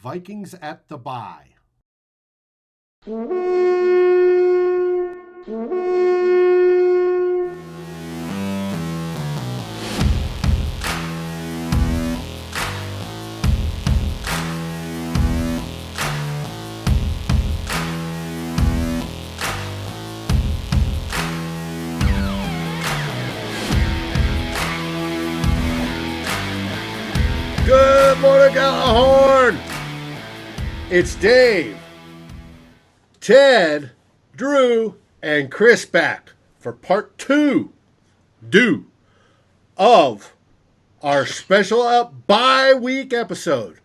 Vikings at the Bye. Good morning, Gallahorn! It's Dave, Ted, Drew, and Chris back for part two of our special bye week episode.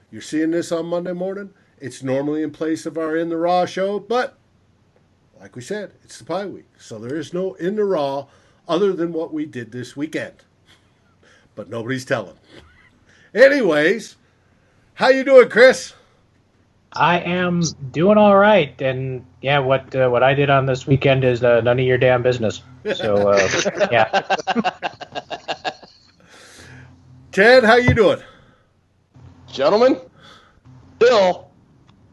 You're seeing this on Monday morning. It's normally in place of our In the Raw show, but like we said, it's the bye week. So there is no In the Raw other than what we did this weekend. But nobody's telling. Anyways, how you doing, Chris? I am doing all right, and yeah, what I did on this weekend is none of your damn business. So yeah. Ted, how you doing? Gentlemen, Bill,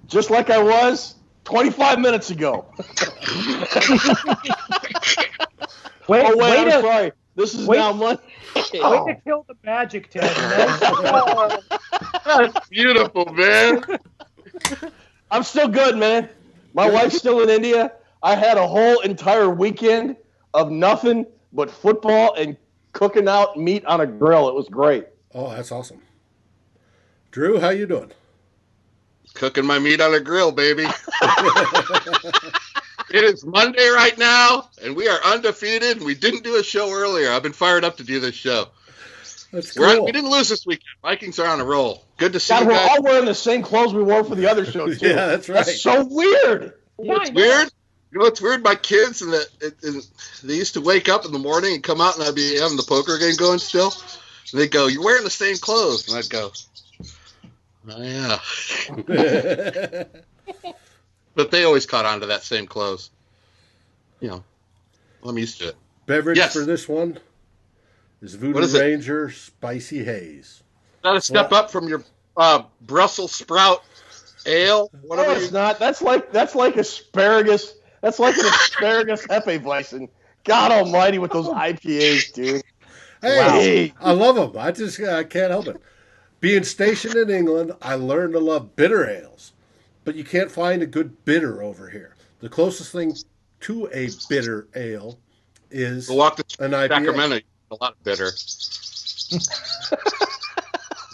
just like I was 25 minutes ago. I'm sorry. This is now Monday. Way to kill the magic, Ted. That's beautiful, man. I'm still good, man. My wife's still in India. I had a whole entire weekend of nothing but football and cooking out meat on a grill. It was great. Oh, that's awesome. Drew, how you doing? Cooking my meat on a grill, baby. It is Monday right now, and we are undefeated. We didn't do a show earlier. I've been fired up to do this show. That's cool. We didn't lose this weekend. Vikings are on a roll. Good to see God, you guys. we're all wearing the same clothes we wore for the other show, too. Yeah, that's right. That's so weird. It's weird. You know what's weird? My kids, they used to wake up in the morning and come out, and I'd be having the poker game going still. And they'd go, "You're wearing the same clothes." And I'd go, "Oh, yeah." But they always caught on to that same clothes. You know, I'm used to it. Beverage for this one is Voodoo Ranger Spicy Haze. Got to step up from your Brussels sprout ale. No, it's not. That's like asparagus. That's like an asparagus Hefeweizen. God almighty with those IPAs, dude. Hey, wow. I love them. I just can't help it. Being stationed in England, I learned to love bitter ales. But you can't find a good bitter over here. The closest thing to a bitter ale is an IPA. Sacramento, a lot of bitter.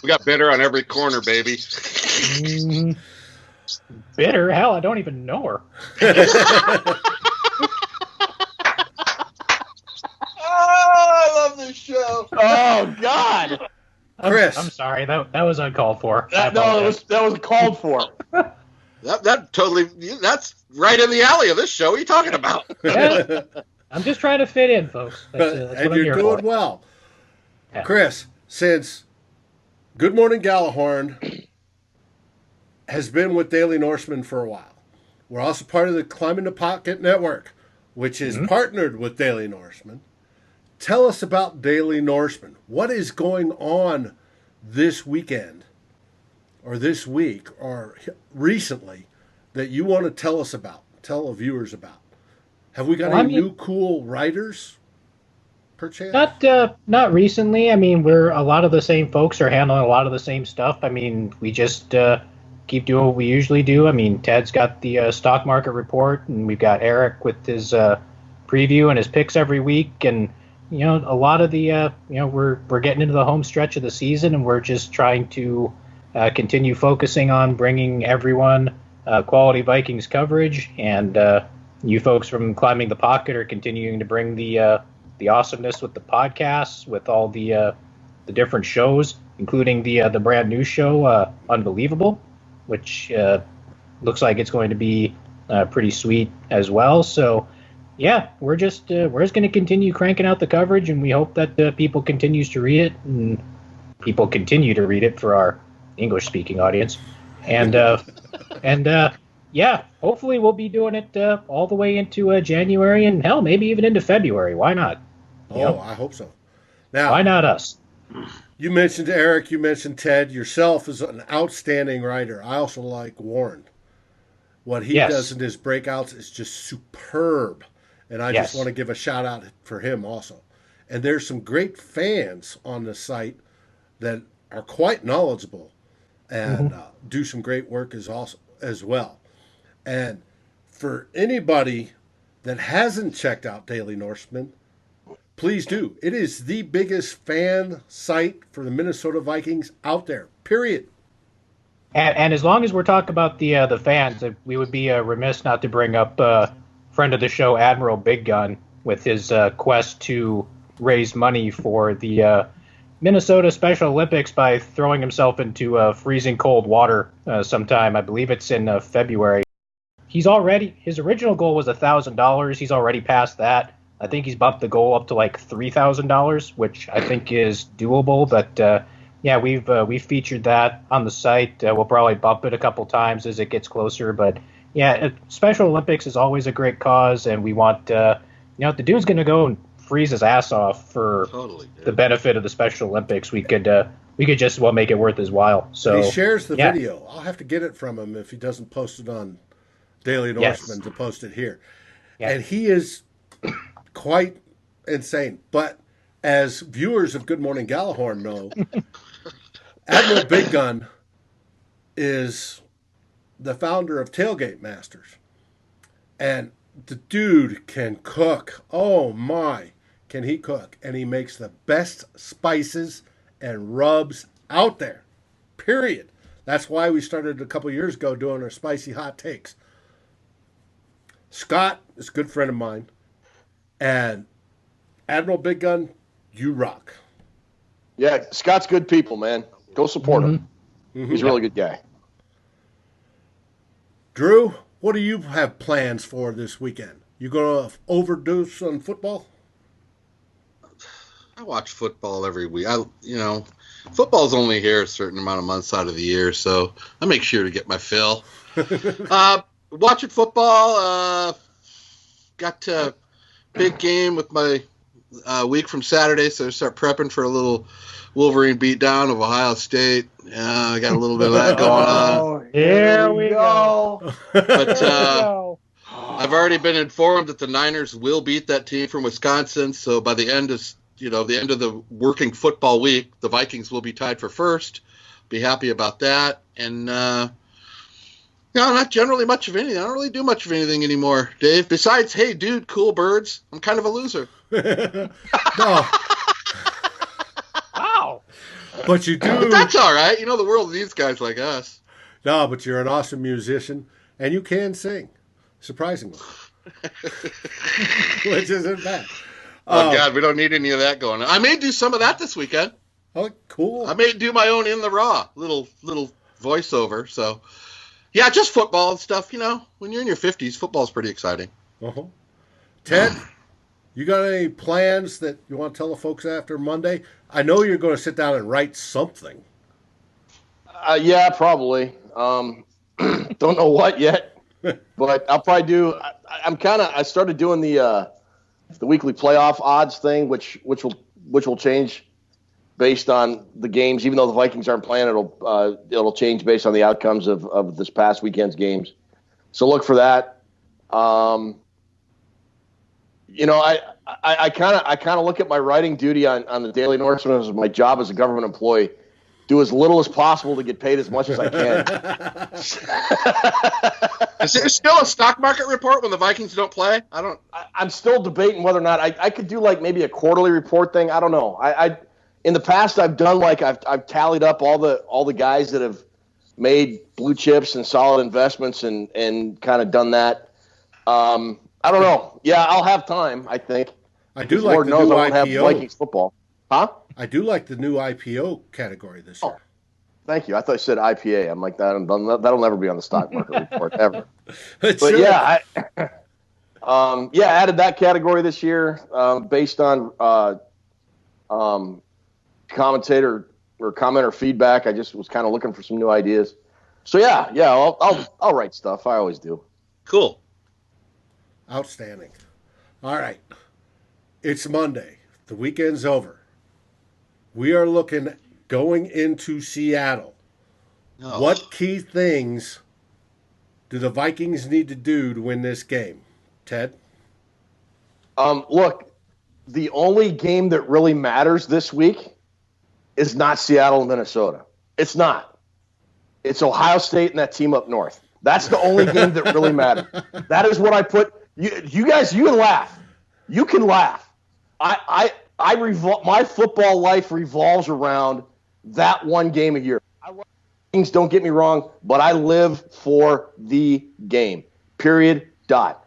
We got bitter on every corner, baby. Bitter? Hell, I don't even know her. I love this show. Oh, God. Chris. I'm sorry. That was uncalled for. That was called for. That's right in the alley of this show. What are you talking about? Yeah, I'm just trying to fit in, folks. That's and you're doing well. Yeah. Chris, since Good Morning Gallahorn has been with Daily Norseman for a while, we're also part of the Climbing the Pocket Network, which is partnered with Daily Norseman. Tell us about Daily Norseman. What is going on this weekend or this week or recently that you want to tell us about, tell the viewers about? Have we got any new cool writers, perchance? Not recently. I mean, a lot of the same folks are handling a lot of the same stuff. I mean, we just keep doing what we usually do. I mean, Ted's got the stock market report, and we've got Eric with his preview and his picks every week. And, you know, a lot of the, we're getting into the home stretch of the season, and we're just trying to continue focusing on bringing everyone quality Vikings coverage, and you folks from Climbing the Pocket are continuing to bring the awesomeness with the podcasts, with all the different shows, including the brand new show, Unbelievable, which looks like it's going to be pretty sweet as well. So, yeah, we're just going to continue cranking out the coverage, and we hope that people continues to read it, and people continue to read it for our English-speaking audience, and yeah, hopefully we'll be doing it all the way into January, and hell, maybe even into February. Why not? I hope so. Now, why not us? You mentioned Eric, you mentioned Ted. Yourself is an outstanding writer. I also like Warren. What he does Yes. in his breakouts is just superb. And I just want Yes. to give a shout out for him also. And there's some great fans on the site that are quite knowledgeable and Hmm. do some great work as well. And for anybody that hasn't checked out Daily Norseman, please do. It is the biggest fan site for the Minnesota Vikings out there. Period. And as long as we're talking about the fans, we would be remiss not to bring up friend of the show, Admiral Big Gun, with his quest to raise money for the Minnesota Special Olympics by throwing himself into freezing cold water sometime. I believe it's in February. His original goal was $1,000. He's already passed that. I think he's bumped the goal up to like $3,000, which I think is doable. But yeah, we've featured that on the site. We'll probably bump it a couple times as it gets closer. But yeah, Special Olympics is always a great cause, and we want if the dude's going to go and freeze his ass off for Totally, dude. the benefit of the Special Olympics. We could just well make it worth his while. So He shares the yeah. video. I'll have to get it from him if he doesn't post it on Daily Yes. Norseman to post it here. Yeah. And he is quite insane. But as viewers of Good Morning Gallahorn know, Admiral Big Gun is the founder of Tailgate Masters. And the dude can cook. Oh my, can he cook? And he makes the best spices and rubs out there. Period. That's why we started a couple years ago doing our spicy hot takes. Scott is a good friend of mine. And Admiral Big Gun, you rock. Yeah, Scott's good people, man. Go support him. Mhm. He's a really good guy. Drew, what do you have plans for this weekend? You going to overdose on football? I watch football every week. Football's only here a certain amount of months out of the year, so I make sure to get my fill. Watching football, got a big game with my week from Saturday, so I start prepping for a little Wolverine beatdown of Ohio State. I got a little bit of that going on. Here we go. But Go. I've already been informed that the Niners will beat that team from Wisconsin, so by the end of the working football week, the Vikings will be tied for first. Be happy about that. And not generally much of anything. I don't really do much of anything anymore, Dave. Besides, hey, dude, cool birds. I'm kind of a loser. No. Wow. But you do. But that's all right. The world needs guys like us. No, but you're an awesome musician, and you can sing, surprisingly. Which isn't bad. Oh, God, we don't need any of that going on. I may do some of that this weekend. Oh, cool. I may do my own In the Raw little voiceover. So, yeah, just football and stuff. When you're in your 50s, football's pretty exciting. Uh-huh. Ted, you got any plans that you want to tell the folks after Monday? I know you're going to sit down and write something. Yeah, probably. Don't know what yet, but I'll probably do. I started doing the weekly playoff odds thing, which will change based on the games. Even though the Vikings aren't playing, it'll change based on the outcomes of this past weekend's games. So look for that. I kind of look at my writing duty on the Daily Norseman as my job as a government employee. Do as little as possible to get paid as much as I can. Is there still a stock market report when the Vikings don't play? I'm still debating whether or not I could do like maybe a quarterly report thing. I don't know. In the past I've done I've tallied up all the guys that have made blue chips and solid investments and kind of done that. I don't know. Yeah, I'll have time, I think. I do Lord like the knows new I won't have IPO. Vikings football. Huh? I do like the new IPO category this year. Thank you. I thought you said IPA. I'm like, that'll never be on the stock market report ever. It But should. yeah, added that category this year based on commentator or commenter feedback. I just was kind of looking for some new ideas. So yeah, I'll write stuff. I always do. Cool. Outstanding. All right. It's Monday. The weekend's over. We are looking going into Seattle. No. What key things do the Vikings need to do to win this game? Ted? Look, the only game that really matters this week is not Seattle and Minnesota. It's not. It's Ohio State and that team up north. That's the only game that really matters. That is what I put. You guys, you can laugh. You can laugh. My football life revolves around that one game a year. I love things, don't get me wrong, but I live for the game. Period. Dot.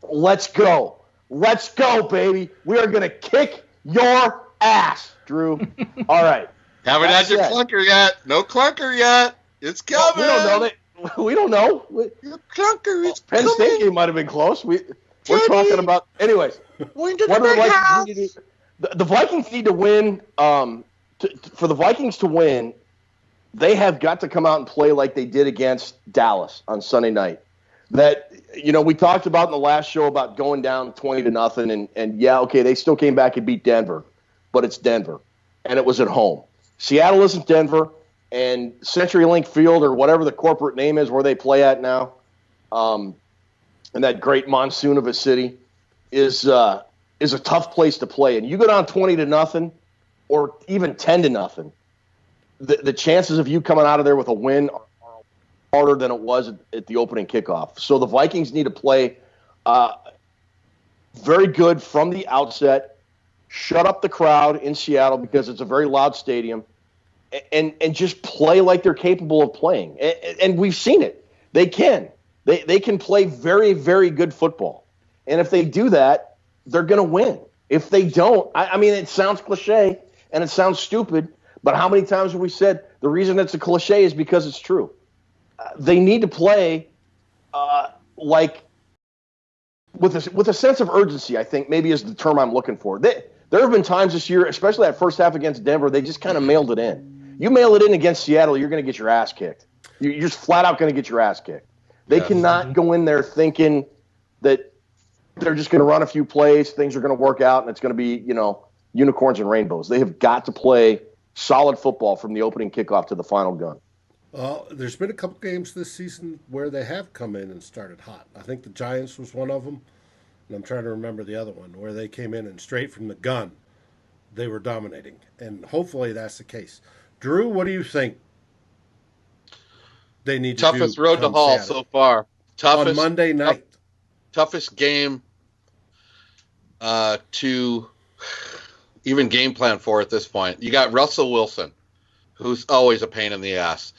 Let's go. Let's go, baby. We are going to kick your ass, Drew. All right. Haven't had your clunker yet. No clunker yet. It's coming. We don't know that. We don't know. Your clunker is Penn coming. State game might have been close. We're talking about. Anyways, Going to what the do the big house. Vikings need to do? The Vikings need to win. For the Vikings to win, they have got to come out and play like they did against Dallas on Sunday night. That, we talked about in the last show about going down 20-0, and yeah, okay, they still came back and beat Denver, but it's Denver, and it was at home. Seattle isn't Denver, and CenturyLink Field, or whatever the corporate name is where they play at now, and that great monsoon of a city, is a tough place to play. And you go down 20-0, or even 10-0, the chances of you coming out of there with a win are harder than it was at the opening kickoff. So the Vikings need to play very good from the outset, shut up the crowd in Seattle because it's a very loud stadium, and just play like they're capable of playing. And we've seen it. They can. They can play very, very good football. And if they do that, they're going to win. If they don't, I mean, it sounds cliche and it sounds stupid, but how many times have we said the reason it's a cliche is because it's true? They need to play like with a sense of urgency, I think maybe is the term I'm looking for. There have been times this year, especially that first half against Denver, they just kind of mailed it in. You mail it in against Seattle, you're going to get your ass kicked. You're just flat out going to get your ass kicked. They cannot go in there thinking that they're just going to run a few plays, things are going to work out, and it's going to be, unicorns and rainbows. They have got to play solid football from the opening kickoff to the final gun. There's been a couple games this season where they have come in and started hot. I think the Giants was one of them, and I'm trying to remember the other one, where they came in and straight from the gun, they were dominating. And hopefully that's the case. Drew, what do you think they need to do? Toughest road to haul so far. On Monday night. Toughest game to even game plan for at this point. You got Russell Wilson, who's always a pain in the ass.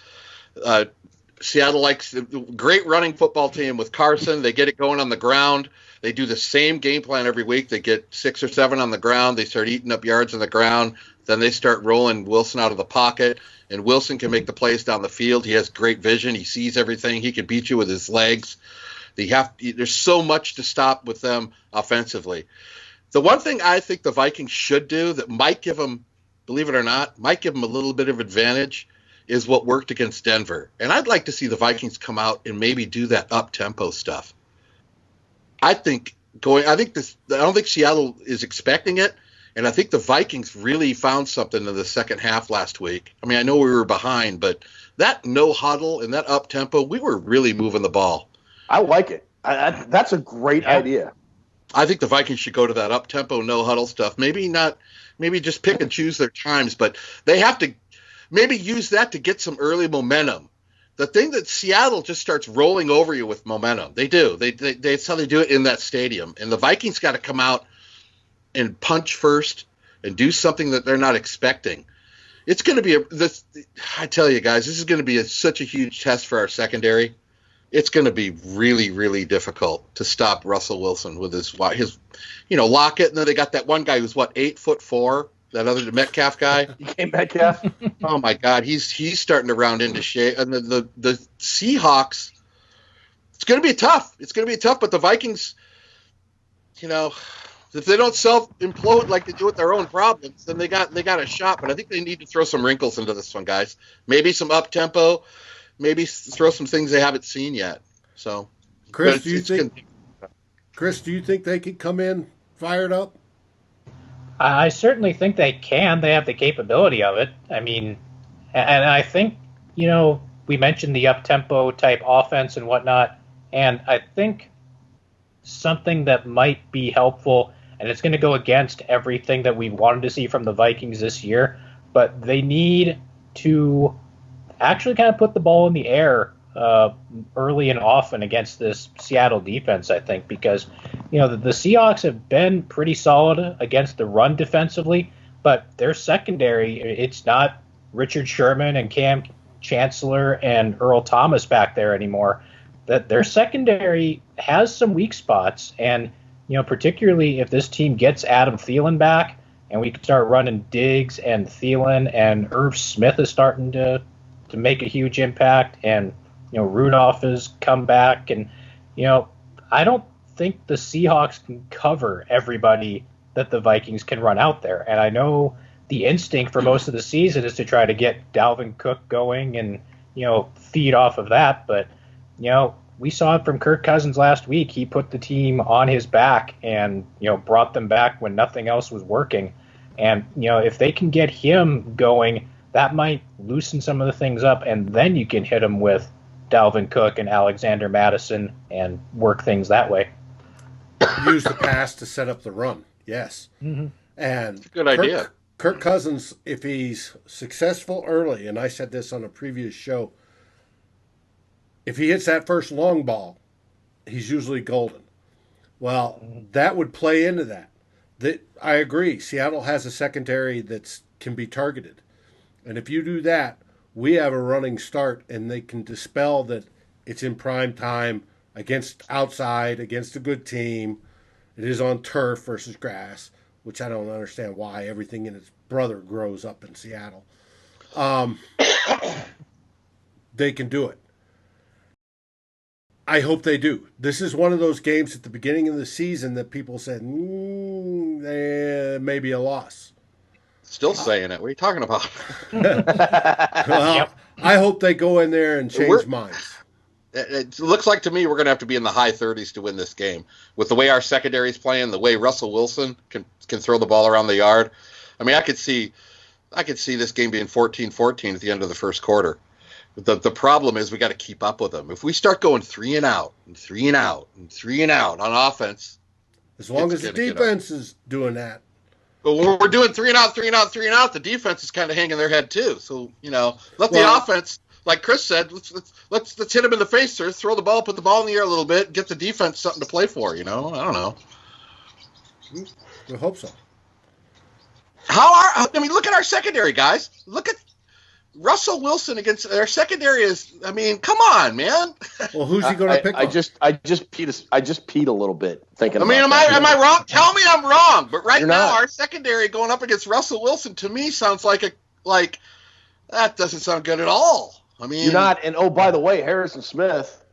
Seattle likes a great running football team with Carson. They get it going on the ground. They do the same game plan every week. They get 6 or 7 on the ground. They start eating up yards on the ground. Then they start rolling Wilson out of the pocket, and Wilson can make the plays down the field. He has great vision. He sees everything. He can beat you with his legs. There's so much to stop with them offensively. The one thing I think the Vikings should do that might give them, believe it or not, might give them a little bit of advantage is what worked against Denver. And I'd like to see the Vikings come out and maybe do that up-tempo stuff. I don't think Seattle is expecting it, and I think the Vikings really found something in the second half last week. I mean, I know we were behind, but that no huddle and that up-tempo, we were really moving the ball. I like it. That's a great idea. I think the Vikings should go to that up-tempo, no-huddle stuff. Maybe just pick and choose their times, but they have to maybe use that to get some early momentum. The thing that Seattle just starts rolling over you with momentum. They do. That's how they do it in that stadium. And the Vikings got to come out and punch first and do something that they're not expecting. It's going to be I tell you guys, this is going to be such a huge test for our secondary. It's going to be really, really difficult to stop Russell Wilson with his Lockett. And then they got that one guy who's 8'4", that other Metcalf guy. Metcalf. Oh my God, he's starting to round into shape. And the Seahawks, it's going to be tough. It's going to be tough. But the Vikings, if they don't self-implode like they do with their own problems, then they got a shot. But I think they need to throw some wrinkles into this one, guys. Maybe some up tempo. Maybe throw some things they haven't seen yet. So, Chris, do you think they could come in fired up? I certainly think they can. They have the capability of it. I mean, and I think, we mentioned the up-tempo type offense and whatnot, and I think something that might be helpful, and it's going to go against everything that we wanted to see from the Vikings this year, but they need to actually kind of put the ball in the air early and often against this Seattle defense, I think, because, the Seahawks have been pretty solid against the run defensively, but their secondary, it's not Richard Sherman and Cam Chancellor and Earl Thomas back there anymore. That their secondary has some weak spots, and particularly if this team gets Adam Thielen back, and we can start running Diggs and Thielen, and Irv Smith is starting to make a huge impact, and Rudolph has come back, and I don't think the Seahawks can cover everybody that the Vikings can run out there, and I know the instinct for most of the season is to try to get Dalvin Cook going and feed off of that, but we saw it from Kirk Cousins last week. He put the team on his back and, brought them back when nothing else was working. And, if they can get him going, that might loosen some of the things up, and then you can hit him with Dalvin Cook and Alexander Madison and work things that way. Use the pass to set up the run, yes. Mm-hmm. And good idea. Kirk Cousins, if he's successful early, and I said this on a previous show, if he hits that first long ball, he's usually golden. Well, that would play into that. I agree. Seattle has a secondary that can be targeted. And if you do that, we have a running start, and they can dispel that it's in prime time against a good team. It is on turf versus grass, which I don't understand why everything in its brother grows up in Seattle. They can do it. I hope they do. This is one of those games at the beginning of the season that people said, may be a loss. Still saying it. What are you talking about? Well, I hope they go in there and change minds. It looks like to me we're going to have to be in the high 30s to win this game. With the way our secondary is playing, the way Russell Wilson can throw the ball around the yard. I mean, I could see this game being 14-14 at the end of the first quarter. The problem is we got to keep up with them. If we start going 3 and out and 3 and out and 3 and out on offense, as long as the defense is doing that. But when we're doing 3 and out, 3 and out, 3 and out, the defense is kind of hanging their head too. So the offense, like Chris said, let's hit them in the face, or throw the ball, put the ball in the air a little bit, get the defense something to play for. I don't know. We hope so. Look at our secondary, guys. Look at Russell Wilson against their secondary come on, man. Well, who's he going to pick? I just peed a little bit thinking. Am I wrong? Tell me I'm wrong. But right now, our secondary going up against Russell Wilson to me sounds like that doesn't sound good at all. You're not. And by the way, Harrison Smith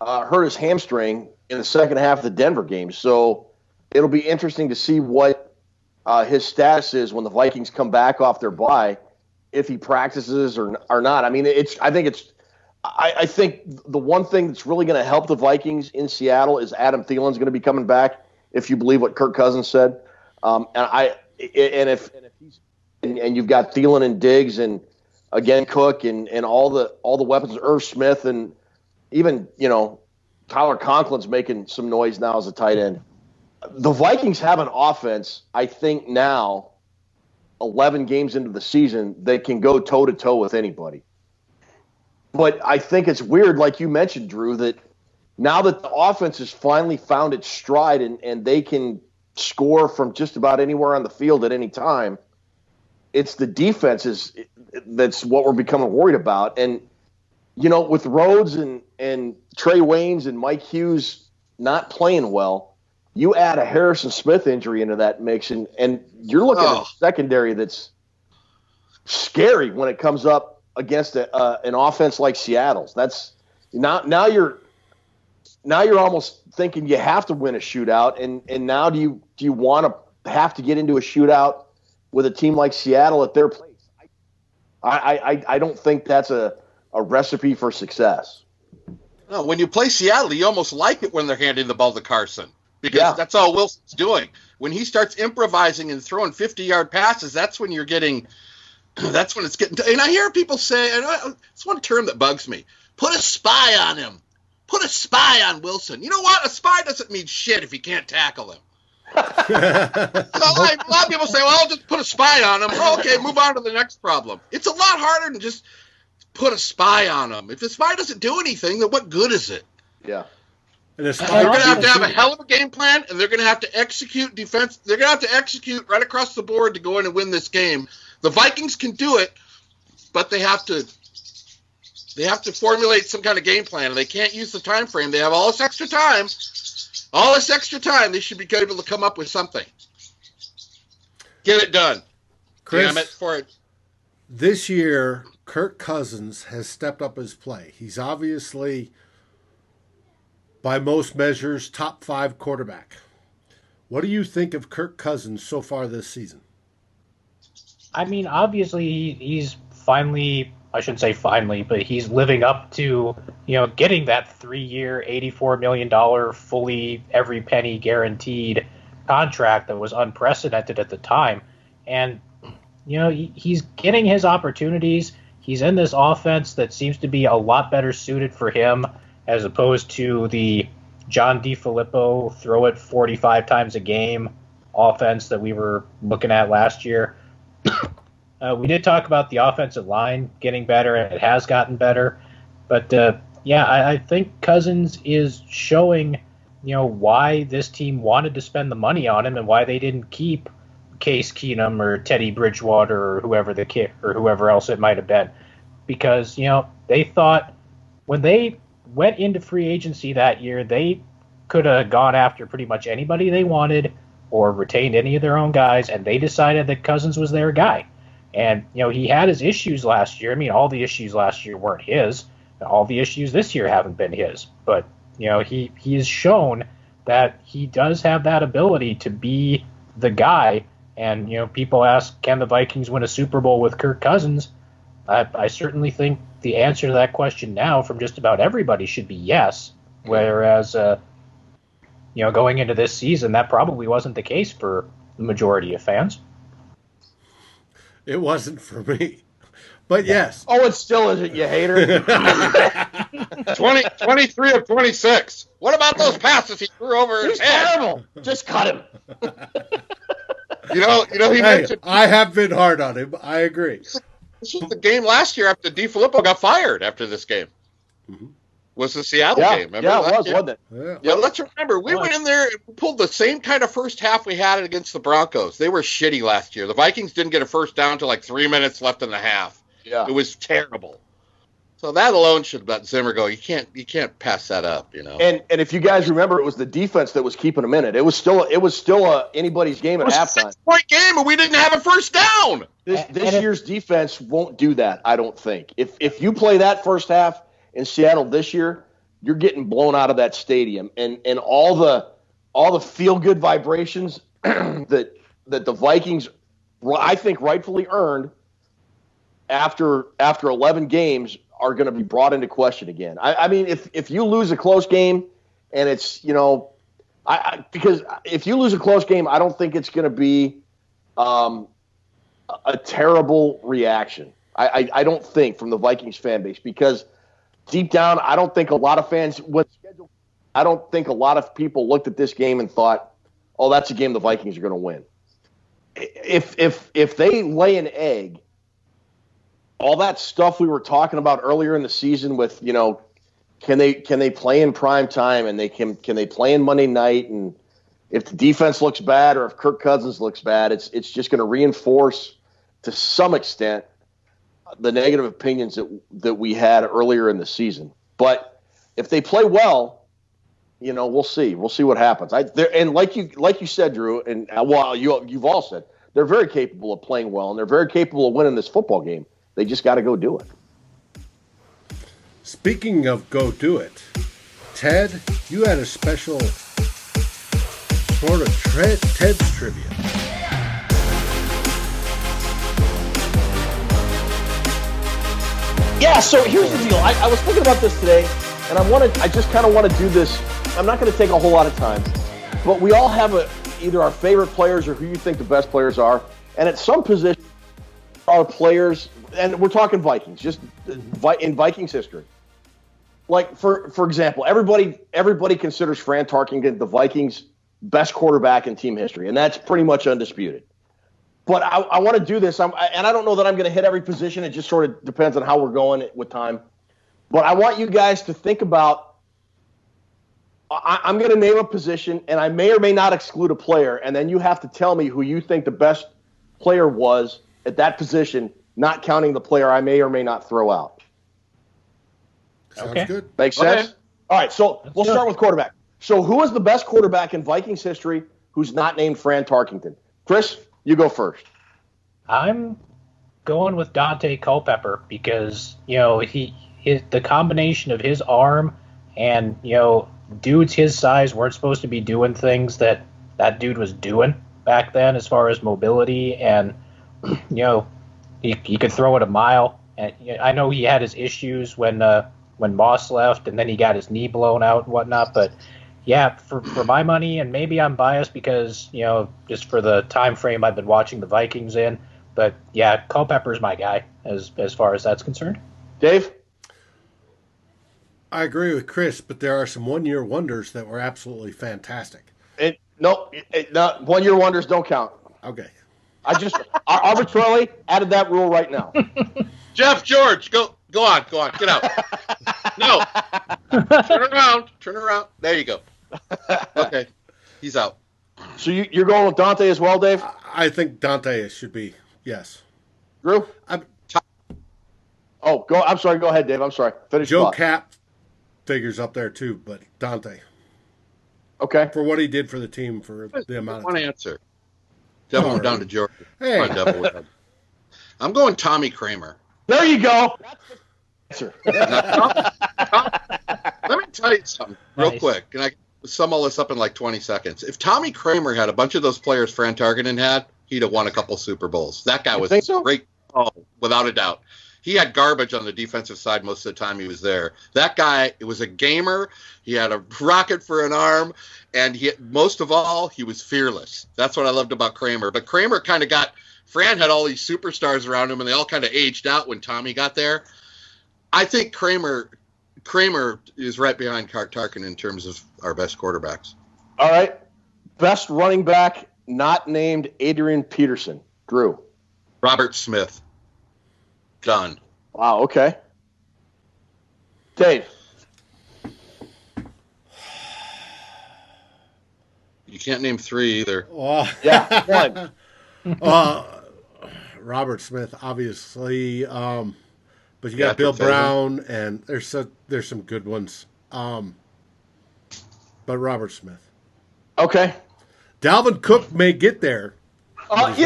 hurt his hamstring in the second half of the Denver game, so it'll be interesting to see what his status is when the Vikings come back off their bye. If he practices or not. I think the one thing that's really going to help the Vikings in Seattle is Adam Thielen's going to be coming back, if you believe what Kirk Cousins said. And you've got Thielen and Diggs and again Cook and all the weapons, Irv Smith, and even Tyler Conklin's making some noise now as a tight end. The Vikings have an offense, I think now, 11 games into the season, they can go toe-to-toe with anybody. But I think it's weird, like you mentioned, Drew, that now that the offense has finally found its stride and they can score from just about anywhere on the field at any time, it's the defenses that's what we're becoming worried about. And, with Rhodes and Trey Waynes and Mike Hughes not playing well, you add a Harrison Smith injury into that mix, and you're looking at a secondary that's scary when it comes up against an offense like Seattle's. That's now you're almost thinking you have to win a shootout, and now do you want to have to get into a shootout with a team like Seattle at their place? I don't think that's a recipe for success. No, when you play Seattle, you almost like it when they're handing the ball to Carson. because that's all Wilson's doing. When he starts improvising and throwing 50-yard passes, that's when it's getting. And I hear people say, and it's one term that bugs me: put a spy on him. Put a spy on Wilson. You know what? A spy doesn't mean shit if you can't tackle him. So a lot of people say, well, I'll just put a spy on him. Oh, okay, move on to the next problem. It's a lot harder than just put a spy on him. If the spy doesn't do anything, then what good is it? Yeah. And they're going to have a hell of a game plan, and they're going to have to execute defense. They're going to have to execute right across the board to go in and win this game. The Vikings can do it, but they have to formulate some kind of game plan, and they can't use the time frame. They have all this extra time. All this extra time, they should be able to come up with something. Get it done. Chris, Damn it for it. This year, Kirk Cousins has stepped up his play. He's obviously, by most measures, top 5 quarterback. What do you think of Kirk Cousins so far this season? I mean, obviously, he's finally, I shouldn't say finally, but he's living up to, getting that 3-year, $84 million, fully every penny guaranteed contract that was unprecedented at the time. And, he's getting his opportunities. He's in this offense that seems to be a lot better suited for him as opposed to the John DeFilippo throw it 45 times a game offense that we were looking at last year. We did talk about the offensive line getting better, and it has gotten better. But, I think Cousins is showing, why this team wanted to spend the money on him and why they didn't keep Case Keenum or Teddy Bridgewater or whoever else it might have been. Because, they thought when they went into free agency that year, they could have gone after pretty much anybody they wanted or retained any of their own guys, and they decided that Cousins was their guy. And, he had his issues last year. I mean, all the issues last year weren't his. All the issues this year haven't been his. But, he has shown that he does have that ability to be the guy. And, people ask, can the Vikings win a Super Bowl with Kirk Cousins? I certainly think the answer to that question now from just about everybody should be yes. Whereas, going into this season, that probably wasn't the case for the majority of fans. It wasn't for me. But yes. Oh, it still isn't, you hater. 23 of 26. What about those passes he threw over his head? Terrible. Just cut him. He mentioned I have been hard on him. I agree. This was the game last year after DeFilippo got fired after this game. Mm-hmm. Was the Seattle game. Remember wasn't it? Yeah, let's remember, we went in there and pulled the same kind of first half we had against the Broncos. They were shitty last year. The Vikings didn't get a first down until like 3 minutes left in the half. Yeah. It was terrible. So that alone should let Zimmer go. You can't pass that up, And if you guys remember, it was the defense that was keeping them in it. It was still anybody's game at halftime. It was a 6-point game, and we didn't have a first down. This year's defense won't do that, I don't think. If you play that first half in Seattle this year, you're getting blown out of that stadium, and all the feel good vibrations that the Vikings, I think, rightfully earned after 11 games are going to be brought into question again. I mean, if you lose a close game, and it's because if you lose a close game, I don't think it's going to be a terrible reaction. I don't think from the Vikings fan base, because deep down, I don't think a lot of fans I don't think a lot of people looked at this game and thought, "Oh, that's a game the Vikings are going to win." If they lay an egg, all that stuff we were talking about earlier in the season with, can they play in prime time, and can they play in Monday night, and if the defense looks bad or if Kirk Cousins looks bad, it's just going to reinforce to some extent the negative opinions that we had earlier in the season. But if they play well, we'll see. We'll see what happens. And like you said, Drew, and you've all said, they're very capable of playing well, and they're very capable of winning this football game. They just got to go do it. Speaking of go do it, Ted, you had a special sort of Ted's trivia. Yeah, so here's the deal. I was thinking about this today, and I just kind of want to do this. I'm not going to take a whole lot of time. but we all have either our favorite players or who you think the best players are. And at some position, our players, and we're talking Vikings, just in Vikings history. Like, for example, everybody considers Fran Tarkenton the Vikings' best quarterback in team history, and that's pretty much undisputed. But I want to do this, and I don't know that I'm going to hit every position. It just sort of depends on how we're going with time. But I want you guys to think about, I'm going to name a position, and I may or may not exclude a player, and then you have to tell me who you think the best player was at that position, not counting the player I may or may not throw out. Sounds good. Makes sense? All right, so we'll start with quarterback. So who is the best quarterback in Vikings history who's not named Fran Tarkenton? Chris, you go first. I'm going with Dante Culpepper because, the combination of his arm and, dudes his size weren't supposed to be doing things that dude was doing back then as far as mobility, and, he could throw it a mile. And I know he had his issues when Moss left, and then he got his knee blown out and whatnot. But yeah, for my money, and maybe I'm biased because just for the time frame I've been watching the Vikings in. But yeah, Culpepper's my guy as far as that's concerned. Dave? I agree with Chris, but there are some one-year wonders that were absolutely fantastic. No, 1 year wonders don't count. Okay. I just arbitrarily added that rule right now. Jeff George, go on, get out. No. Turn around. There you go. Okay, he's out. So you're going with Dante as well, Dave? I think Dante should be, yes. Drew? I'm sorry, go ahead, Dave. I'm sorry. Finish. Joe Cap figures up there too, but Dante. Okay. For what he did for the team for the amount of time. One answer. Devil down to Georgia. Hey. I'm going Tommy Kramer. There you go. That's the answer. Let me tell you something real quick, and I sum all this up in like 20 seconds. If Tommy Kramer had a bunch of those players Fran Tarkenton had, he'd have won a couple Super Bowls. That guy was great, without a doubt. He had garbage on the defensive side most of the time he was there. That guy, it was a gamer. He had a rocket for an arm, and most of all, he was fearless. That's what I loved about Kramer. But Kramer kind of Fran had all these superstars around him, and they all kind of aged out when Tommy got there. I think Kramer is right behind Tarkenton in terms of our best quarterbacks. All right. Best running back not named Adrian Peterson. Drew. Robert Smith. Done. Wow, okay. Dave. You can't name three either. Yeah, one. Robert Smith, obviously. But you got Bill Brown, and there's some good ones. But Robert Smith. Okay. Dalvin Cook may get there. That's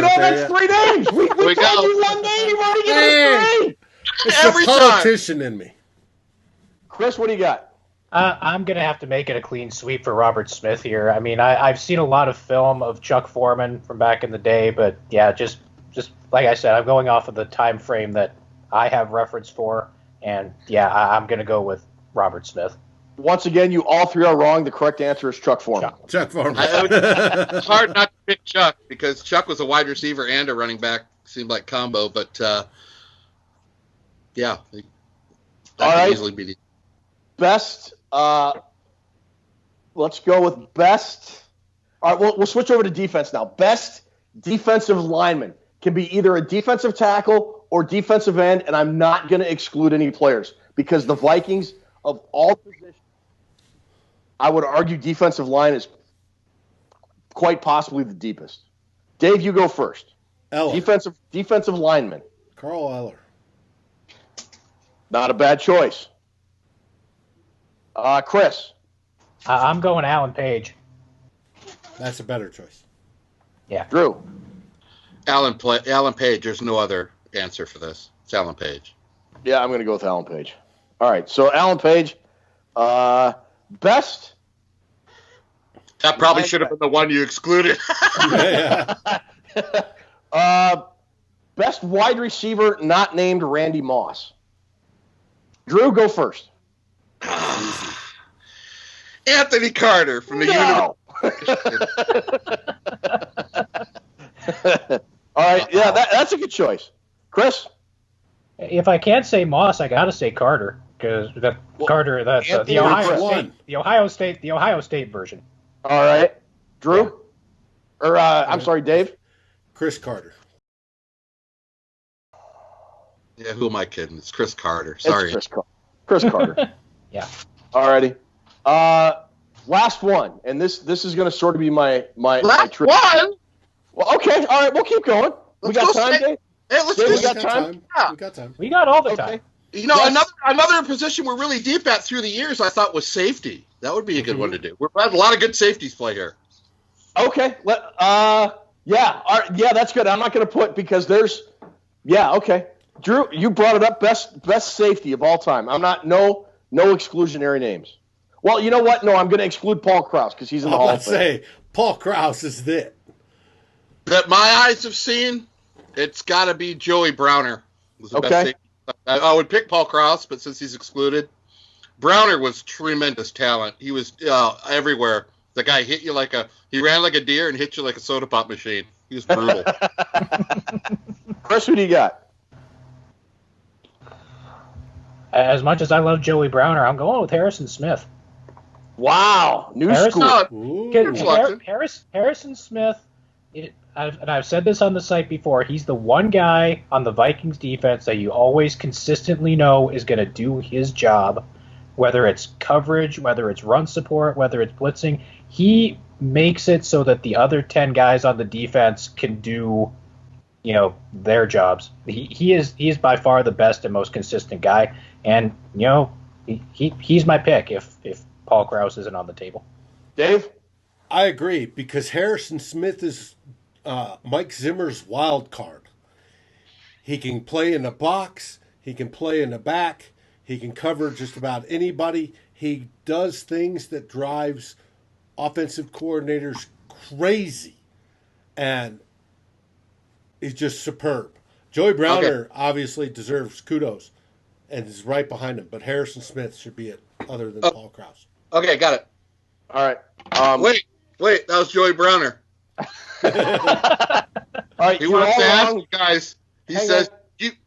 three names. We told you one name. You've already given us three. It's the politician in me. Chris, what do you got? I'm going to have to make it a clean sweep for Robert Smith here. I mean, I've seen a lot of film of Chuck Foreman from back in the day, but yeah, just like I said, I'm going off of the time frame that I have reference for, and yeah, I'm going to go with Robert Smith. Once again, you all three are wrong. The correct answer is Chuck Foreman. Chuck Foreman. It's hard not to pick Chuck because Chuck was a wide receiver and a running back. Seemed like combo, but yeah. That could easily be the best. Let's go with best. All right, we'll switch over to defense now. Best defensive lineman can be either a defensive tackle or defensive end, and I'm not going to exclude any players because the Vikings, of all positions, I would argue defensive line is quite possibly the deepest. Dave, you go first. Eller. Defensive lineman. Carl Eller. Not a bad choice. Chris. I'm going Alan Page. That's a better choice. Yeah. Drew. Alan Page. There's no other answer for this. It's Alan Page. Yeah, I'm going to go with Alan Page. All right, so Alan Page. Best. That probably should have been the one you excluded. Best wide receiver not named Randy Moss. Drew, go first. Anthony Carter from the No. All right, yeah, that's a good choice. Chris? If I can't say Moss, I got to say Carter because Carter, that's Anthony the Ohio State version. All right, Drew, Yeah. or I'm sorry, Dave. Chris Carter. Yeah, who am I kidding? It's Chris Carter. Sorry. It's Chris Carter. Yeah. All righty. Last one, and this is going to sort of be my Last trick. one. Well, okay, all right, we'll keep going. We got time, Dave? Hey, let's Dave, do we got time? Yeah. We got time. We got all the Okay. time. You know, Yes. another position we're really deep at through the years, I thought was safety. That would be a good one to do. We've had a lot of good safeties play here. Okay. Yeah. All right, yeah, that's good. I'm not going to put because there's. Yeah. Okay. Drew, you brought it up. Best safety of all time. I'm not no exclusionary names. Well, you know what? No, I'm going to exclude Paul Kraus because he's in the Hall of Fame. Say Paul Kraus is it. That my eyes have seen, it's got to be Joey Browner. Was the best Okay. safety. I would pick Paul Kraus, but since he's excluded, Browner was tremendous talent. He was everywhere. The guy hit you he ran like a deer and hit you like a soda pop machine. He was brutal. Chris, who do you got? As much as I love Joey Browner, I'm going with Harrison Smith. Wow, new Harrison- school. Ooh. Good selection. Harrison Smith, I've said this on the site before, he's the one guy on the Vikings defense that you always consistently know is going to do his job, whether it's coverage, whether it's run support, whether it's blitzing. He makes it so that the other 10 guys on the defense can do, their jobs. He is by far the best and most consistent guy, and he's my pick if Paul Kraus isn't on the table. Dave? I agree because Harrison Smith is Mike Zimmer's wild card. He can play in the box. He can play in the back. He can cover just about anybody. He does things that drives offensive coordinators crazy, and he's just superb. Joey Browner obviously deserves kudos and is right behind him, but Harrison Smith should be it other than Paul Kraus. Okay, got it. All right. Wait, that was Joey Browner. All right, He you're wants all to ask wrong. you guys. He Hang says,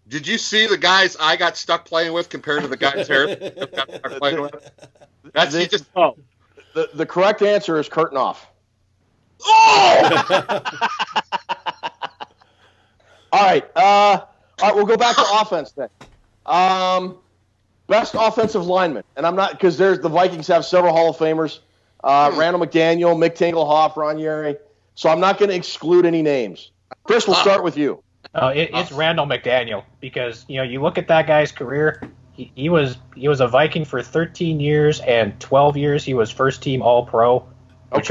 "Did you see the guys I got stuck playing with compared to the guys Harrison got stuck playing with?" That's he just. Oh, The correct answer is curtain off. oh! All right. We'll go back to offense then. Best offensive lineman, and I'm not because the Vikings have several Hall of Famers. Randall McDaniel, Mick Tingelhoff, Ron Yeri. So I'm not going to exclude any names. Chris, we'll start with you. It's Randall McDaniel because you look at that guy's career. He was a Viking for 13 years and 12 years he was first team All-Pro, which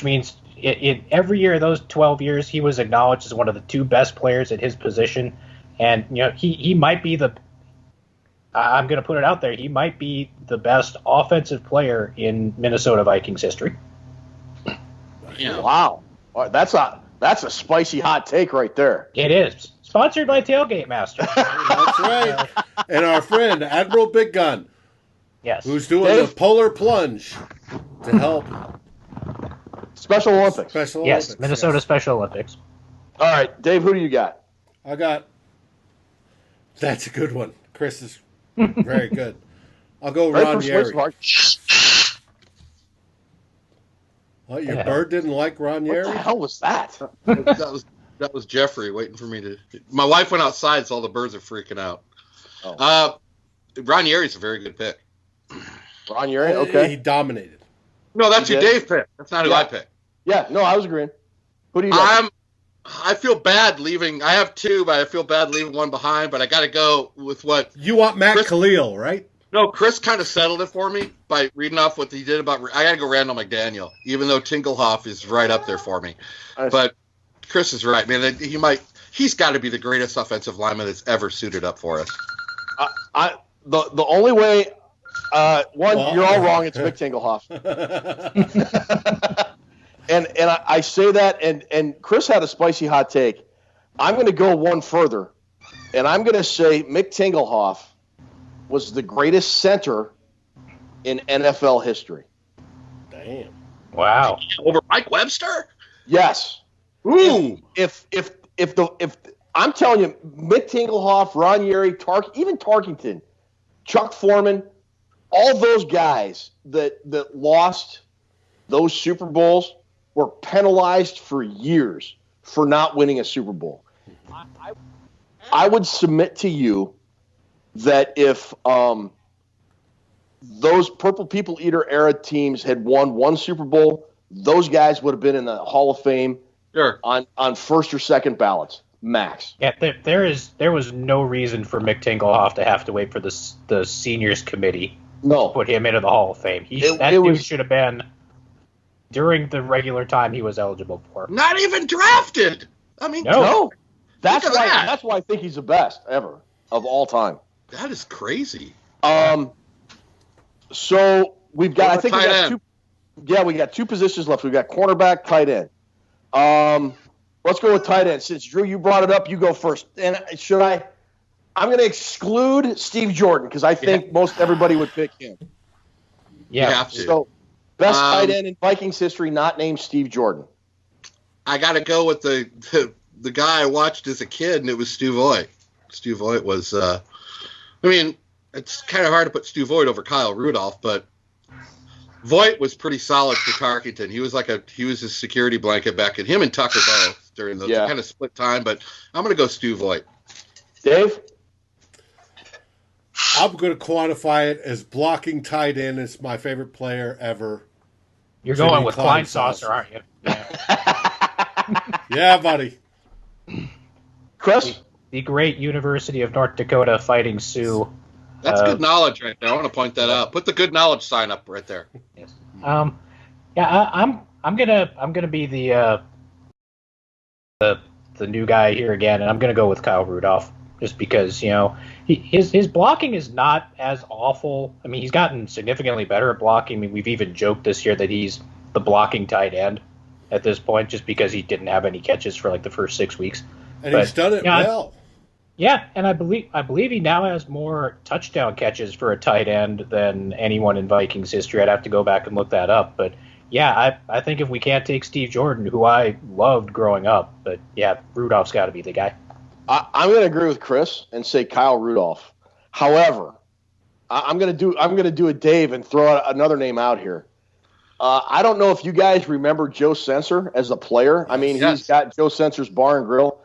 means in every year of those 12 years he was acknowledged as one of the two best players at his position, and he might be I'm going to put it out there, he might be the best offensive player in Minnesota Vikings history. Yeah. Wow, all right, that's a spicy hot take right there. It is sponsored by Tailgate Master. That's right. And our friend, Admiral Big Gun, Yes. who's doing Dave? the polar plunge to help Special Olympics. Special Yes, Olympics. Minnesota Yes. Special Olympics. All right, Dave, who do you got? I got. That's a good one. Chris is very good. I'll go Very Ron persuasive, Yeri. Mark. What, your Yeah. bird didn't like Ron What the Yeri? hell was that? That was Jeffrey waiting for me to. My wife went outside, so all the birds are freaking out. Oh. Ron Yeri's a very good pick. Ron Yeri, okay. He dominated. No, that's You your did? Dave pick. That's not who Yeah. I picked. Yeah, no, I was agreeing. Who do you got? I feel bad leaving. I have two, but I feel bad leaving one behind. But I got to go with what. You want Matt Chris- Khalil, right? No, Chris kind of settled it for me by reading off what he did about. I got to go Randall McDaniel, even though Tingelhoff is right up there for me. But Chris is right, man. He's got to be the greatest offensive lineman that's ever suited up for us. The only way, you're all wrong. It's Mick Tingelhoff. and I say that, and Chris had a spicy hot take. I'm going to go one further, and I'm going to say Mick Tingelhoff was the greatest center in NFL history. Damn. Wow. Over Mike Webster? Yes. Ooh. If I'm telling you, Mick Tingelhoff, Ron Yeri, even Tarkenton, Chuck Foreman, all those guys that lost those Super Bowls were penalized for years for not winning a Super Bowl. I would submit to you that if those Purple People Eater era teams had won one Super Bowl, those guys would have been in the Hall of Fame on first or second ballots, max. Yeah, there was no reason for Mick Tingelhoff to have to wait for the seniors committee to put him into the Hall of Fame. That dude should have been during the regular time he was eligible for. Not even drafted. I mean, no. That's why I think he's the best ever of all time. That is crazy. So we've got we got two positions left. We've got cornerback, tight end. Let's go with tight end. Since Drew, you brought it up, you go first. And I'm going to exclude Steve Jordan because I think most everybody would pick him. Yeah. You have to. So best tight end in Vikings history, not named Steve Jordan. I got to go with the guy I watched as a kid, and it was Stu Voigt. Stu Voigt was, it's kind of hard to put Stu Voigt over Kyle Rudolph, but Voigt was pretty solid for Tarkenton. He was his security blanket back at him and Tucker both during the kind of split time, but I'm going to go Stu Voigt. Dave? I'm going to quantify it as blocking tight end. It's my favorite player ever. You're going with Klein Saucer, aren't you? Yeah, yeah, buddy. Chris? The great University of North Dakota Fighting Sioux. That's good knowledge right there. I want to point that out. Put the good knowledge sign up right there. Yes. I'm gonna be the new guy here again, and I'm gonna go with Kyle Rudolph just because his blocking is not as awful. I mean, he's gotten significantly better at blocking. I mean, we've even joked this year that he's the blocking tight end at this point, just because he didn't have any catches for like the first 6 weeks. And he's done it well. Yeah, and I believe he now has more touchdown catches for a tight end than anyone in Vikings history. I'd have to go back and look that up. But, yeah, I think if we can't take Steve Jordan, who I loved growing up, but, yeah, Rudolph's got to be the guy. I'm going to agree with Chris and say Kyle Rudolph. However, I'm going to do a Dave and throw out another name out here. I don't know if you guys remember Joe Sensor as a player. I mean, He's got Joe Sensor's Bar and Grill.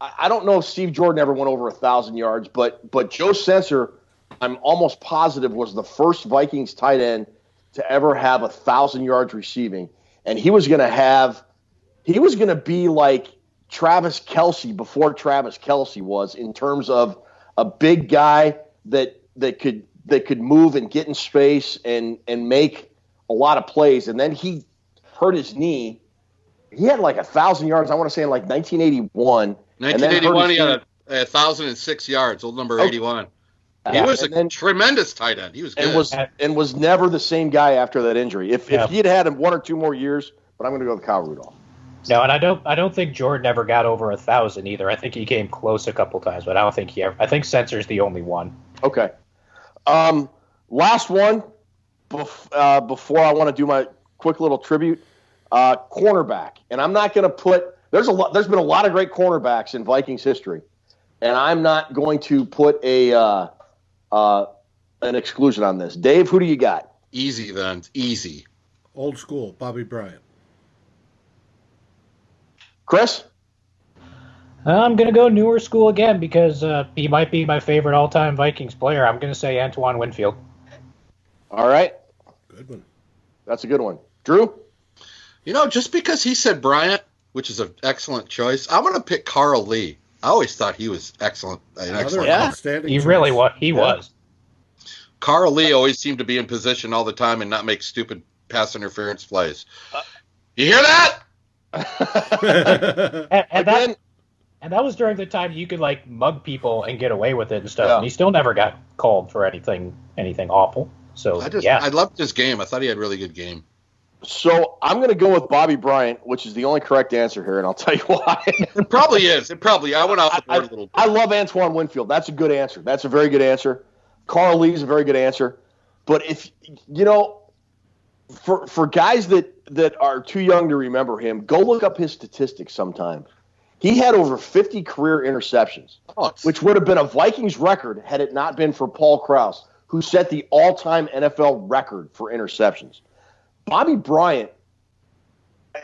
I don't know if Steve Jordan ever went over 1,000 yards, but Joe Sensor, I'm almost positive, was the first Vikings tight end to ever have 1,000 yards receiving, and he was going to be like Travis Kelce before Travis Kelce was in terms of a big guy that could move and get in space and make a lot of plays, and then he hurt his knee. He had like 1,000 yards, I want to say, in like 1981. 1981, he had 1,006 yards, old number 81. He was a tremendous tight end. He was good. And was never the same guy after that injury. If he had him 1 or 2 more years, but I'm going to go with Kyle Rudolph. No, and I don't think Jordan ever got over 1,000 either. I think he came close a couple times, but I don't think he ever. I think Sensor's the only one. Okay. Last one before I want to do my quick little tribute. Cornerback, and I'm not going to put. There's been a lot of great cornerbacks in Vikings history, and I'm not going to put an exclusion on this. Dave, who do you got? Easy then, easy. Old school, Bobby Bryant. Chris? I'm going to go newer school again because he might be my favorite all-time Vikings player. I'm going to say Antoine Winfield. All right. Good one. That's a good one. Drew? Just because he said Bryant, which is an excellent choice, I'm going to pick Carl Lee. I always thought he was excellent. Outstanding he choice. Really was. He was. Carl Lee always seemed to be in position all the time and not make stupid pass interference plays. You hear that? and that was during the time you could like mug people and get away with it and stuff. Yeah. And he still never got called for anything awful. So I loved his game. I thought he had a really good game. So I'm going to go with Bobby Bryant, which is the only correct answer here, and I'll tell you why. It probably is. I went off the board a little bit. I love Antoine Winfield. That's a good answer. That's a very good answer. Carl Lee's a very good answer. But if for guys that are too young to remember him, go look up his statistics sometime. He had over 50 career interceptions, which would have been a Vikings record had it not been for Paul Kraus, who set the all-time NFL record for interceptions. Bobby Bryant,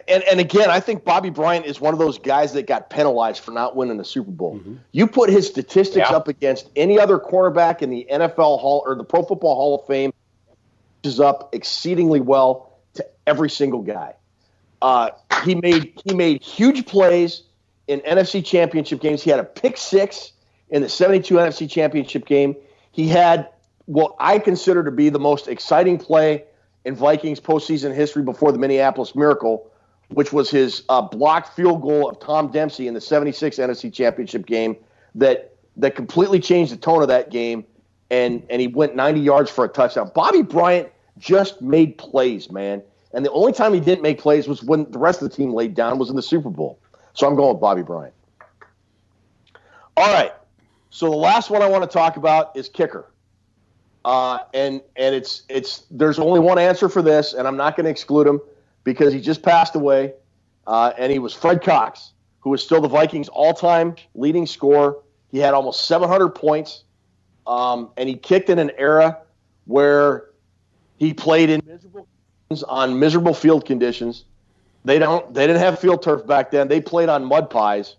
and again, I think Bobby Bryant is one of those guys that got penalized for not winning the Super Bowl. Mm-hmm. You put his statistics up against any other cornerback in the NFL Hall or the Pro Football Hall of Fame, is up exceedingly well to every single guy. He made huge plays in NFC Championship games. He had a pick six in the 72 NFC Championship game. He had what I consider to be the most exciting play in Vikings postseason history before the Minneapolis Miracle, which was his blocked field goal of Tom Dempsey in the 76 NFC Championship game that completely changed the tone of that game, and he went 90 yards for a touchdown. Bobby Bryant just made plays, man. And the only time he didn't make plays was when the rest of the team laid down, was in the Super Bowl. So I'm going with Bobby Bryant. All right. So the last one I want to talk about is kicker. And it's there's only one answer for this, and I'm not going to exclude him because he just passed away. And he was Fred Cox, who was still the Vikings' all-time leading scorer. He had almost 700 points. And he kicked in an era where he played in miserable conditions on miserable field conditions. They didn't have field turf back then. They played on mud pies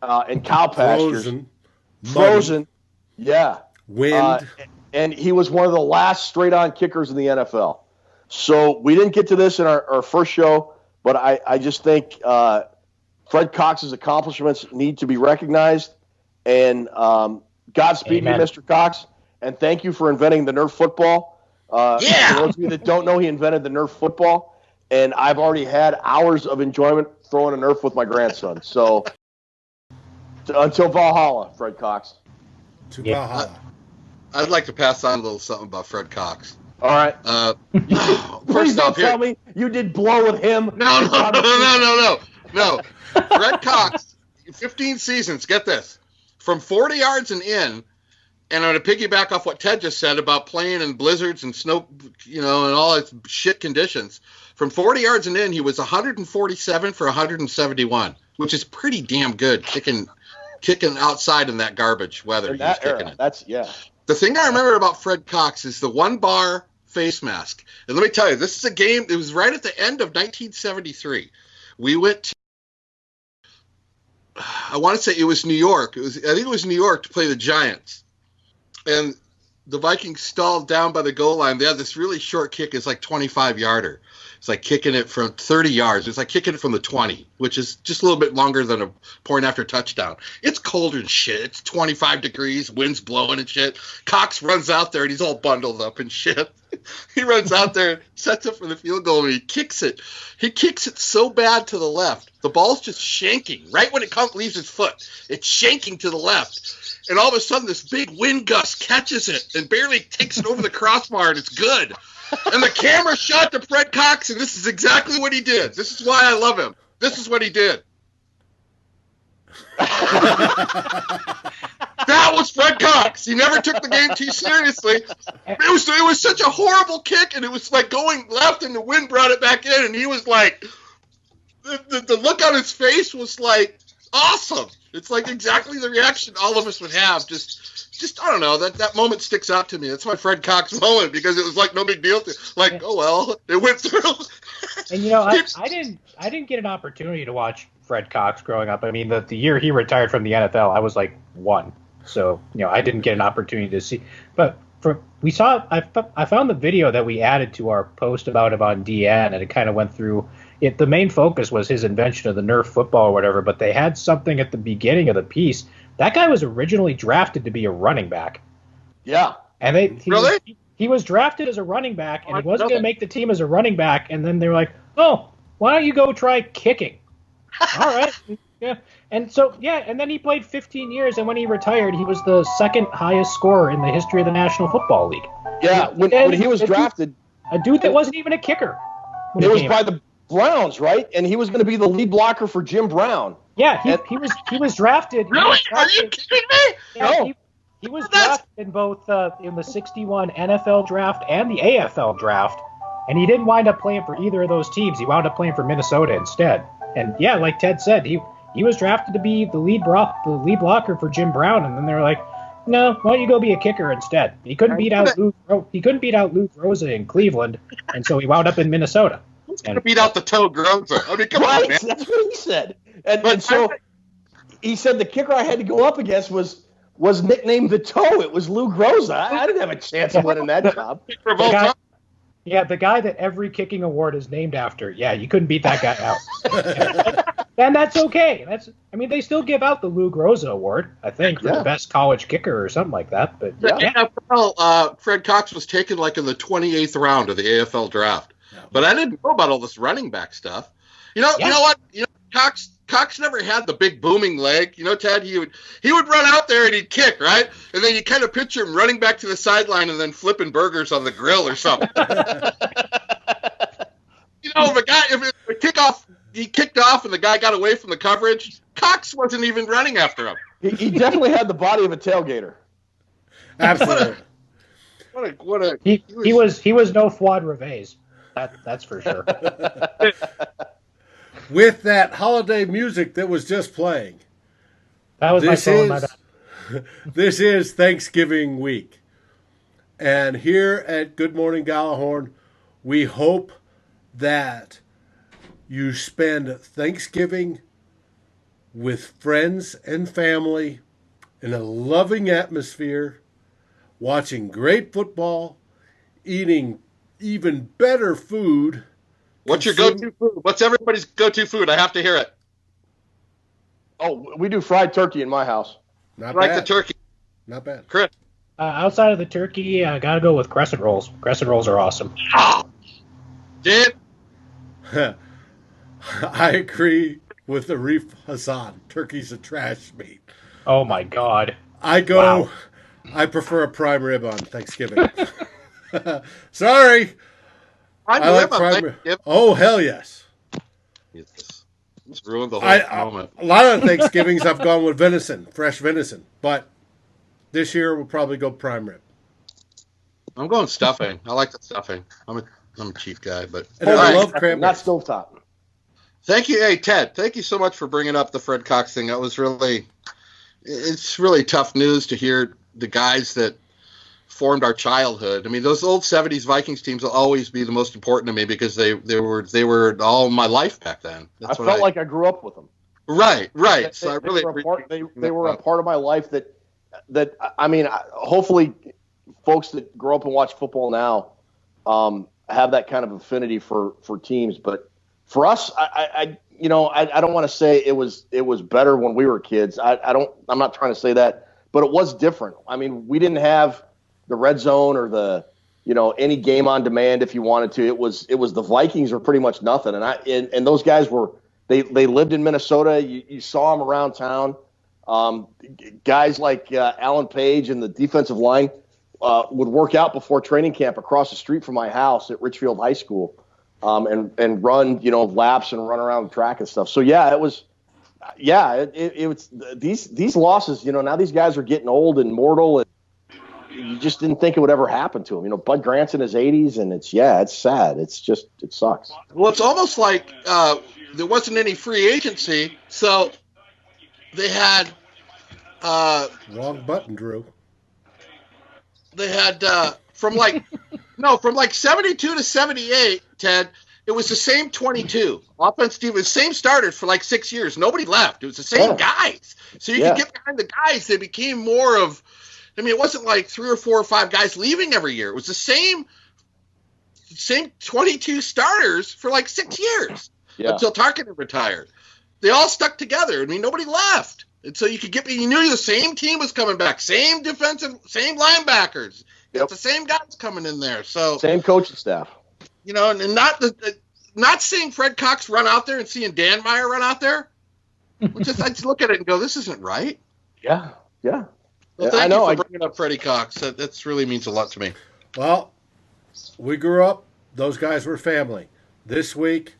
and cow pastures. Frozen. Yeah. Wind. And he was one of the last straight-on kickers in the NFL. So we didn't get to this in our first show, but I just think Fred Cox's accomplishments need to be recognized. And Godspeed to you, Mr. Cox. And thank you for inventing the Nerf football. For those of you that don't know, he invented the Nerf football. And I've already had hours of enjoyment throwing a Nerf with my grandson. So until Valhalla, Fred Cox. To Valhalla. I'd like to pass on a little something about Fred Cox. All right. Please don't tell me you did blow with him. No. Fred Cox, 15 seasons, get this, from 40 yards and in, and I'm going to piggyback off what Ted just said about playing in blizzards and snow, and all its shit conditions. From 40 yards and in, he was 147 for 171, which is pretty damn good, kicking outside in that garbage weather. In that era, The thing I remember about Fred Cox is the one-bar face mask. And let me tell you, this is a game, it was right at the end of 1973. We went to, I want to say it was New York. I think it was New York to play the Giants. And the Vikings stalled down by the goal line. They had this really short kick. It's like 25-yarder. It's like kicking it from 30 yards. It's like kicking it from the 20, which is just a little bit longer than a point after touchdown. It's cold and shit. It's 25 degrees, wind's blowing and shit. Cox runs out there, and he's all bundled up and shit. He runs out there, sets up for the field goal, and he kicks it. He kicks it so bad to the left. The ball's just shanking. Right when it leaves his foot, it's shanking to the left. And all of a sudden, this big wind gust catches it and barely takes it over the crossbar, and it's good. And the camera shot to Fred Cox, and this is exactly what he did. This is why I love him. This is what he did. That was Fred Cox. He never took the game too seriously. It was such a horrible kick, and it was like going left, and the wind brought it back in, and he was like, the look on his face was like awesome. It's like exactly the reaction all of us would have. Just I don't know, that moment sticks out to me. That's my Fred Cox moment, because it was like no big deal. Like, oh well, it went through. And I didn't get an opportunity to watch Fred Cox growing up. I mean, the year he retired from the NFL, I was like 1, so I didn't get an opportunity to see. But I found the video that we added to our post about him on DN, and it kind of went through. The main focus was his invention of the Nerf football or whatever, but they had something at the beginning of the piece. That guy was originally drafted to be a running back. Yeah. And he was drafted as a running back, and he wasn't going to make the team as a running back, and then they were like, oh, why don't you go try kicking? All right. Yeah. And then he played 15 years, and when he retired, he was the second highest scorer in the history of the National Football League. Yeah, when he was drafted. A dude that wasn't even a kicker. It was by the Browns, right? And he was going to be the lead blocker for Jim Brown. Yeah, he was drafted. Really? Are you kidding me? Yeah, no. He was drafted in both in the 61 NFL draft and the AFL draft. And he didn't wind up playing for either of those teams. He wound up playing for Minnesota instead. And yeah, like Ted said, he was drafted to be the lead blocker for Jim Brown, and then they were like, no, why don't you go be a kicker instead? He couldn't beat out Luke Rosa in Cleveland, and so he wound up in Minnesota. He's going to beat out the toe Groza. I mean, come on, man. That's what he said. And so he said the kicker I had to go up against was nicknamed the Toe. It was Lou Groza. I didn't have a chance of winning that job. The guy that every kicking award is named after. Yeah, you couldn't beat that guy out. And that's okay. They still give out the Lou Groza Award, I think, for the best college kicker or something like that. But AFL, Fred Cox was taken like in the 28th round of the AFL draft. But I didn't know about all this running back stuff. You know what? Cox never had the big booming leg. Ted, he would run out there and he'd kick, right? And then you kind of picture him running back to the sideline and then flipping burgers on the grill or something. If a kickoff, he kicked off and the guy got away from the coverage, Cox wasn't even running after him. He definitely had the body of a tailgater. Absolutely. He was no Fuad Reves. That's for sure. With that holiday music that was just playing. That was my phone. This is Thanksgiving week. And here at Good Morning Gallahorn, we hope that you spend Thanksgiving with friends and family in a loving atmosphere, watching great football, eating even better food. What's your go-to food? What's everybody's go-to food? I have to hear it. Oh, we do fried turkey in my house. Not like bad. the turkey. Not bad. Chris? Outside of the turkey, I got to go with crescent rolls. Crescent rolls are awesome. Did? I agree with Arif Hassan. Turkey's a trash meat. Oh, my God. I prefer a prime rib on Thanksgiving. Sorry. I like prime rib. Oh, hell yes. It's ruined the whole moment. A lot of Thanksgivings I've gone with venison, fresh venison. But this year we'll probably go prime rib. I'm going stuffing. I like the stuffing. I'm a cheap guy, but I love cranberries. Not stovetop. Thank you, Ted. Thank you so much for bringing up the Fred Cox thing. It's really tough news to hear the guys that formed our childhood. I mean, those old '70s Vikings teams will always be the most important to me because they were all my life back then. I felt like I grew up with them. Right. So I really they were a part of my life that I mean, hopefully, folks that grow up and watch football now have that kind of affinity for teams. But for us, I don't want to say it was better when we were kids. I'm not trying to say that, but it was different. I mean, we didn't have the red zone or any game on demand if you wanted to. It was the Vikings were pretty much nothing. And those guys they lived in Minnesota. You saw them around town. Guys like Alan Page and the defensive line would work out before training camp across the street from my house at Richfield High School, and run laps and run around the track and stuff. So it was these losses. Now these guys are getting old and mortal, and you just didn't think it would ever happen to him. Bud Grant's in his 80s, and it's sad. It sucks. Well, it's almost like there wasn't any free agency, so they had wrong button, Drew. They had from 72 to 78, Ted. It was the same 22 offense team, the same starters for like 6 years. Nobody left. It was the same guys. So you could get behind the guys. They became more of. I mean, it wasn't like 3 or 4 or 5 guys leaving every year. It was the same 22 starters for like 6 years until Tarkenton retired. They all stuck together. I mean, nobody left. And so you knew the same team was coming back, same defensive, same linebackers. It's the same guys coming in there. So same coaching staff. And not seeing Fred Cox run out there and seeing Dan Meyer run out there. I just look at it and go, this isn't right. Yeah. Well, thank you for bringing up Freddie Cox. That really means a lot to me. Well, we grew up. Those guys were family. This week,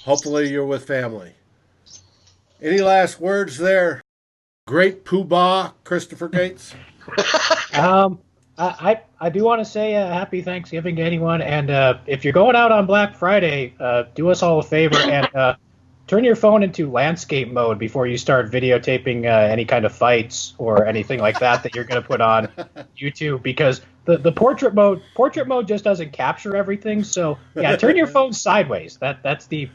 hopefully you're with family. Any last words there? Great poobah, Christopher Gates? I do want to say happy Thanksgiving to anyone, and if you're going out on Black Friday, do us all a favor and turn your phone into landscape mode before you start videotaping any kind of fights or anything like that you're going to put on YouTube, because the portrait mode just doesn't capture everything. So yeah, turn your phone sideways. That's the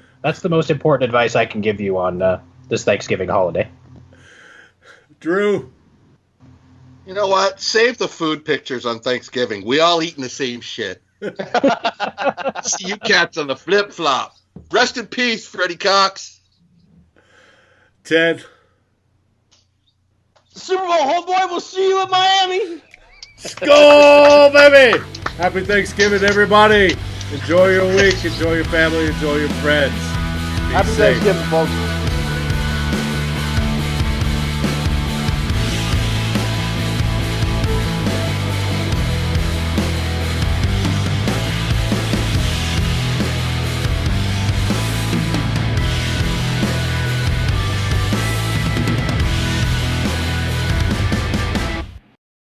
most important advice I can give you on this Thanksgiving holiday. Drew. You know what? Save the food pictures on Thanksgiving. We all eating the same shit. See you cats on the flip-flop. Rest in peace, Freddie Cox. Ted. Super Bowl homeboy, we'll see you in Miami. Skull, baby! Happy Thanksgiving, everybody. Enjoy your week. Enjoy your family. Enjoy your friends. Be Happy safe. Thanksgiving, folks.